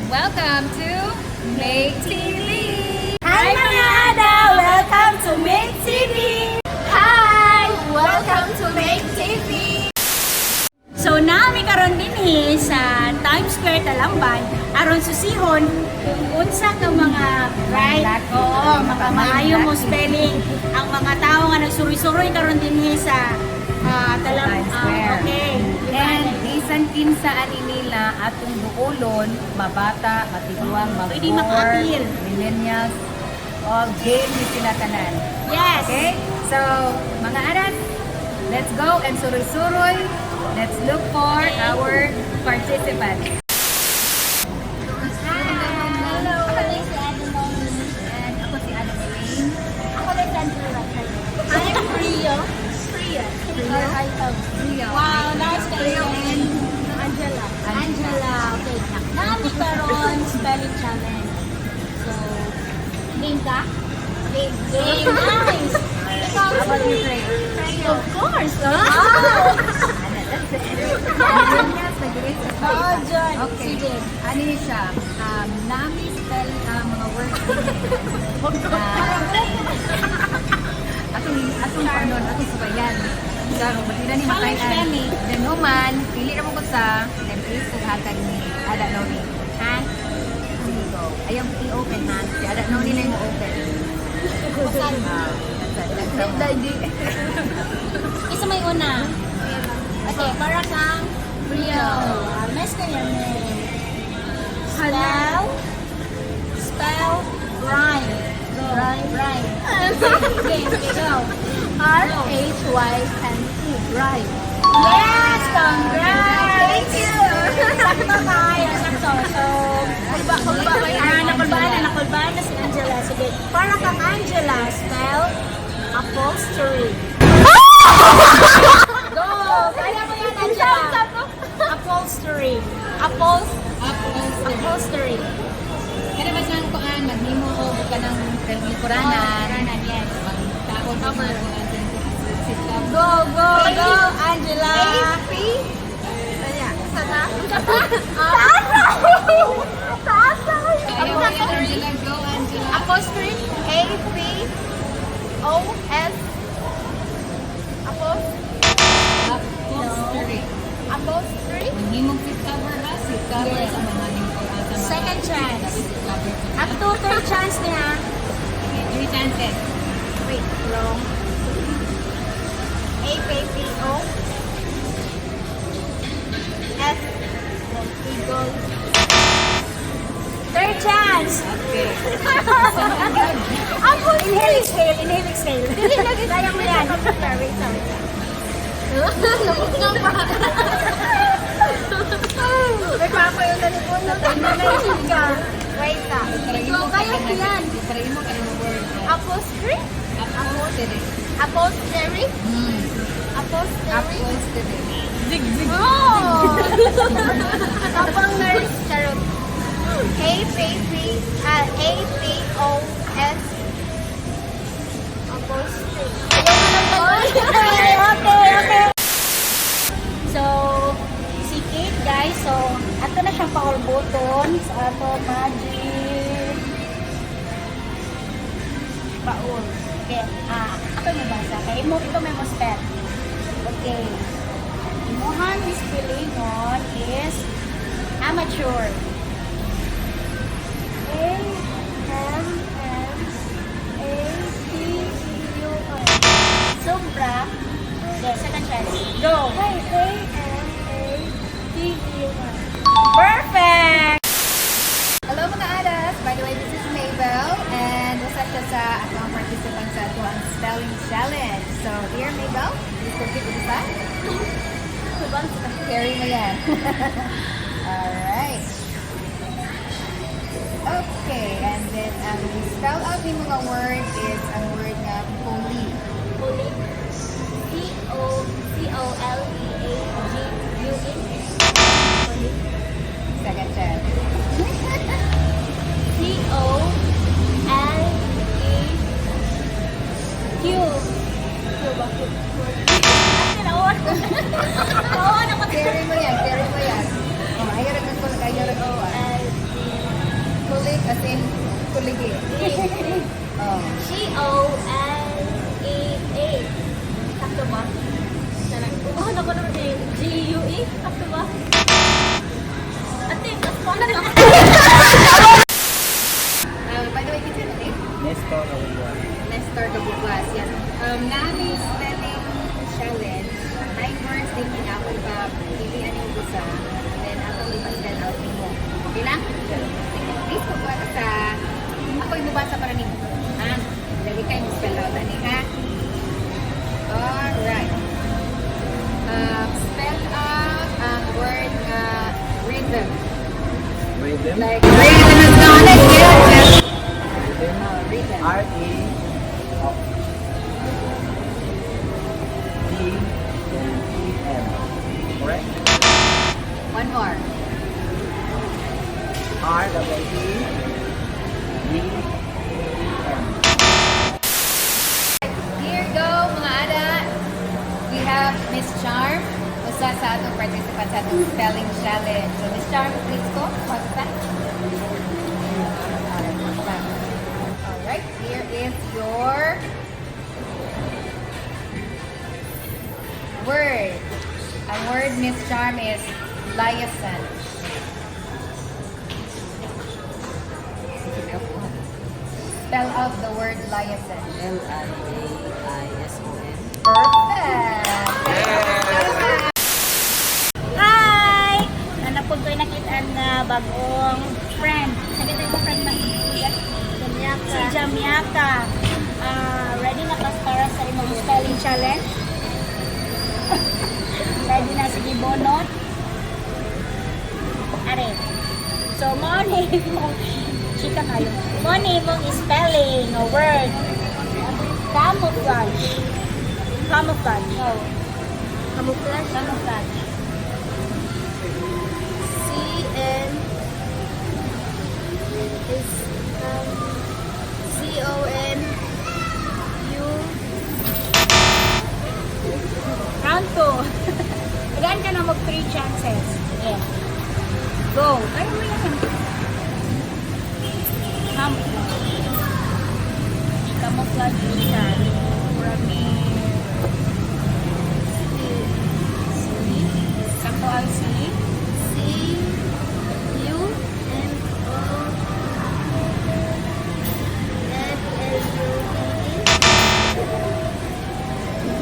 Welcome to Ma2ke TV! Hi mga ada! Welcome to Ma2ke TV! Hi! Welcome to Ma2ke TV! So nami karon dinhi sa Times Square Talamban aron susihon kung unsa ka mga right maayo mo spelling ang mga tao nga nagsuroy-suroy karon dinhi sa Times Square. Okay. And bisan kinsa ani nila atong duolon, mabata, matiguang, Pwede maka-appeal. millennials, all game ni sila tanan. Yes. Okay? So, mga anak, let's go and suroy-suroy. Let's look for our participants. Hello. And ako si Adam Elaine. Ako din Sandra. I'm Rio. Rio. Wow, nice Rio kayo. and Angela. Okay. Nami karon spelling challenge. So, game ka? Game. Nice. How about you, Trey? Of course. That's it. Millennials, nag-rate sa Oh, Trey. John. Okay. Sige. Ano yun siya? Nami spell mga words atong panon, atong subayan. So, batila ni Challenge makayan. kami. Then human, pili na mo ko sa, then please kaghatag ni Ada Noni. Ha? Sige go. Ayaw i-open ha. Si Ada Noni na yung open. Isa may una. Okay, para kang Rio. Mas kanya mo. Spell, rhyme. Rhyme. Okay, go. R-H-Y-M-E. Rhyme. Yes, congrats! Thank you! Sakto tayo, sakto. So, nakulbaan na si Angela. Sige, para kang Angela, spell upholstery. Go! Kaya mo yan, Angela. Upholstery. Upholstery. Kada ba saan ko maghimo o ka ng perlikuranan. Yes. Magtakon ko mga sit up. Go, Angela. AP. Sana? Taas na. Ayaw mo yan, Angela. Go, Angela. Apostrophe. A-P-O-S. Upholstery. Apostrophe. Maghimong sit cover ha. Sit cover sa mga Second chance. Sit cover. Up to third chance niya. 3 chances. Wait, wrong. A-P-O. S. Eagle. Third chance. Okay. Ako, inhale, exhale. Dili lagi kaya mo yan. Sorry. Namot nga pa. Nagpapa yung talipon na tayo na ka. Wait na. Ikaw, kaya mo yan. Try mo kayo word. Upholstery? Upholstery. Upholstery? Upholstery? Upholstery. Oh! Kapang nurse, charot. A-P-O-S. Upholstery. Okay. So, si Kate guys, so, ato na siyang pa-all buttons. Ato, magic. Paul. Okay. Ako yung basa. Okay, ito may mo spell. Okay. Imuhan is spellingon is amateur. A-M-M-A-T-U-R. Sombra. Okay, second chance. Go. A-M-A-T-U-R. Perfect! Hello mga adas! By the way, this is Mabel and usa siya sa atong participant sa atong spelling challenge. So, dear Mabel, please complete with the carry mo yan. Alright. Okay, and then ang spell out ni mga word is ang word nga poli. Poli. P-O-L-E-A-G-U-E. Poli. Second chance. P-O-L-E-Q. Q ba? Carry mo yan, carry mo yan. Oh, ayaw rin ko na kayo rin. kuligi. Oh. G-O-L-E-A. Sakto ba? Oh, ako naman eh. G-U-E. Sakto ba? Ate, mas pa na lang. By the way, kids your name? Nestor Kabubuan. Nestor Kabubuas, yes. Nami spelling challenge. 9 words, din pinapol ka, pilihan yung gusa, then ako ipa-spell out mo. Okay lang? Sige, please, pagbuhat sa, ako yung mabasa para nimo. Ha? Dali kayo mo spell out, ani ha? Alright. Spell out ang word rhythm. Rhythm. Like, rhythm is not a good. Rhythm. R-E-D-E-M. Correct? One more. R-E-D-E-M. Here go, mga ada. We have Miss Charm. Usa sa atong participant sa atong spelling challenge. So, Miss Charm, please go. What's that? Alright, here is your word. Ang word, Miss Charm, is liaison. Spell out the word liaison. L-I-A-I-S-O-N. Perfect! Hi! Nanapod ko yung nakita na bagong friend. Sabi tayo mo friend na Jamaica. Si Jamaica. Ready na ka para sa imong spelling challenge? Ready na, sige, bonot. Are. So, morning mo. Chika kayo. Morning mong spelling a word. Camouflage. Camouflage. No. Camouflage? Camouflage. C-N is C-O-N-U. Round 2. Again ka na mag 3 chances. Yeah. Go. Kaya mo yan. Camouflage. Camouflage siya. Sakto ang C.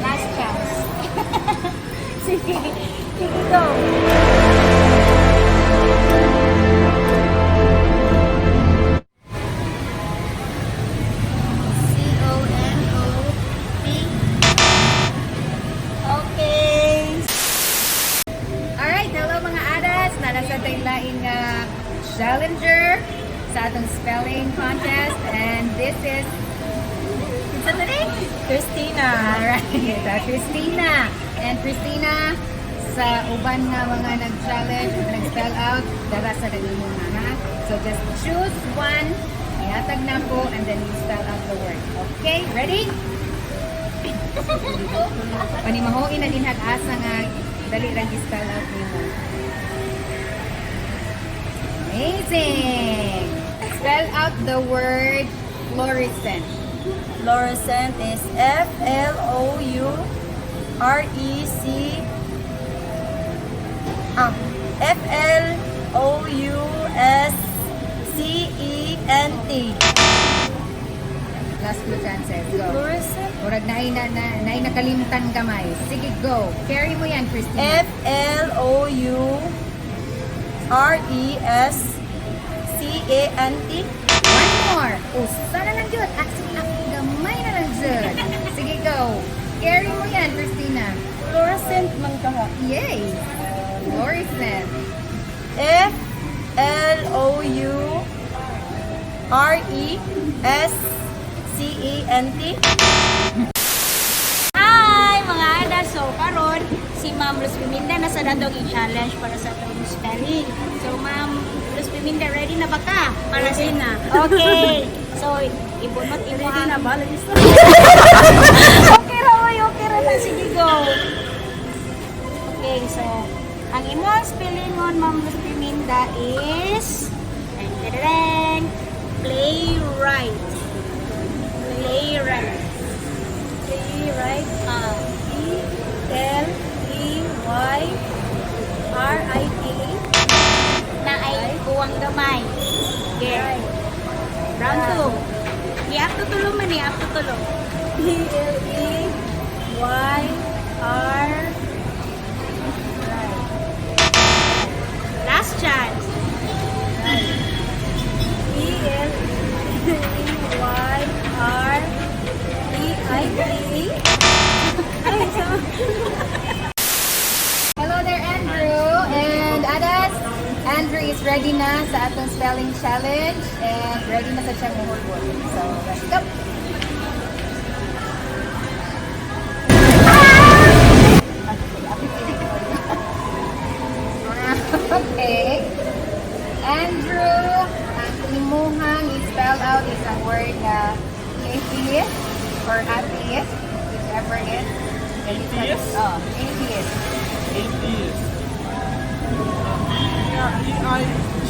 Last chance. Sige. Sige, go. C-O-N-O-P. Okay. Alright, hello mga adas! Nalasa tayong laing challenger sa atong spelling contest. And this is... What's the name? Christina. Alright, Christina. And Christina, sa uban nga mga nag-challenge, nag-spell out, darasa na nimo na ha. So just choose one, ihatag na po, and then you spell out the word. Okay, ready? Panimahoin na din asa nga dali lang i-spell out nimo. Amazing! Spell out the word fluorescent. Fluorescent is F-L-O-U-R-E-C-E-N-T. Last two chances. Go. Fluorescent? Murag na nakalimutan gamay. Sige, go. Carry mo yan, Christina. F-L-O-U-R-E-S-C-A-N-T. One more. Oh, sana lang yun. Gamay na lang dyan. Sige, go. Carry mo yan, Christina. Fluorescent man ka ha. Yay! Fluorescent. F-L-O-U-R-E-S-C-E-N-T. Hi mga ada! So karon si Ma'am Luz Piminda nasa datong i-challenge para sa atong spelling. So Ma'am Luz Piminda, ready na ba ka? Para sa na. Okay. So ibunot imo ready na ba? Okay ra oy, okay ra na, sige go. Okay, so ang imong spelling on Ma'am Luz Piminda is Playwright. Playwright. Playwright. P-L-E-Y-R-I-T. Na ay buwang gamay. Okay. Round 2. Iap tutulo man, iap tutulo. P-L-E-Y-R. Last chance. P-L-E-Y-R-E-I-T. Hello there, Andrew and Adas. Andrew is ready na sa atong spelling challenge and ready na sa siyang mahulbol. So, let's go! Okay. Andrew, ang imuhang i-spell out is ang word na atheist or atheist, whichever is. Atheist? Oh, atheist. Atheist. E-I-G-H-T-A-T-S.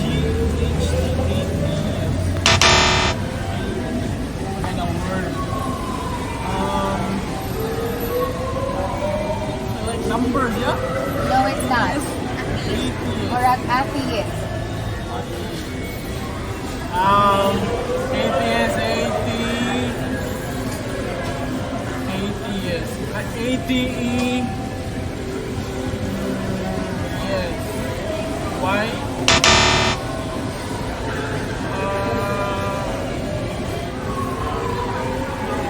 And a word. Like numbers, yeah? No, it's not. Atheist. Or an atheist. Atheist, atheist. A-T-E. Yes. Why?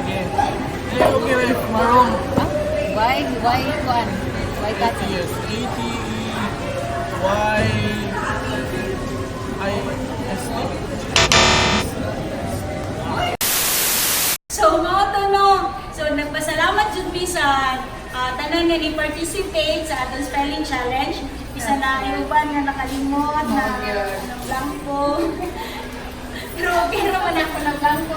Yes. Okay, right. Wrong. Why one? Why that? Atheist. A-T-E-Y-I-S-T. So, mga tanong. So, nagpasalamat jud mi sa tanan nga ni-participate sa atong spelling challenge. Isa na iuban nga nakalimot na blanco. Pero okay naman ako na blanco.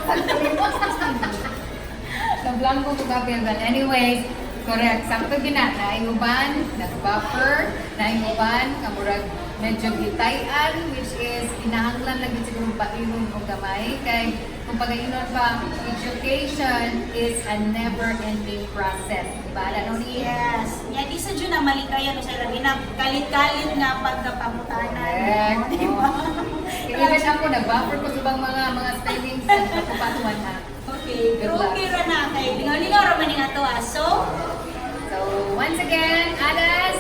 Sa blanco ko gabi. But anyways, correct. Sakto gina. Naiuban, nag-buffer, naiuban, kamurag medyo gitayan, which is kinahanglan lagi siguro painom o gamay. Kay kung pag-ainon pa, education is a never-ending process. Diba? Ano ni? Yes. Yan, isa dyan na malikayan sa lagi na kalit-kalit nga pagkapamutanan. Correct. Diba? Kaya ako, nag-buffer ko sa mga spellings sa kapupatuan na. Okay. Pero okay ra na kay lingaw-lingaw ra man nga to ah. So, once again, Adas,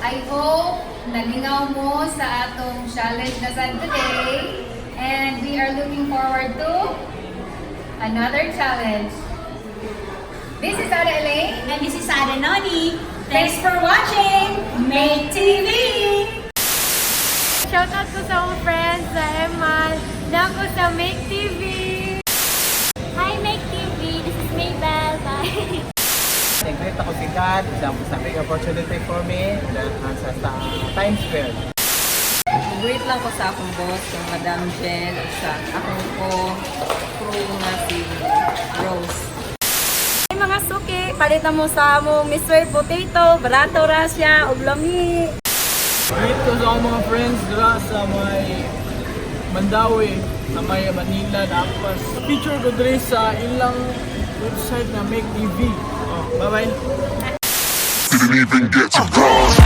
I hope nalingaw mo sa atong challenge na sa today. And we are looking forward to another challenge. This is Ada Elaine. and this is Ada Noni. Thanks for watching Ma2ke TV! Shoutout ko sa mga friends sa Eman, na ako sa Ma2ke TV. Hi Ma2ke TV, this is Maybell. Bye. Great ako si God. It's a big opportunity for me sa Times Square. Wait lang ko sa akong boss, yung Madam Jen, at sa akong crew nga si Rose. Hey mga suki, palitan mo sa among Mr. Potato, barato ra siya, ug lami. Greet ko sa akong mga friends dira sa may Mandawi, sa may Manila, Akpas. Feature ko diri sa ilang website na Ma2ke TV. Oh, bye-bye. Didn't even get to cross.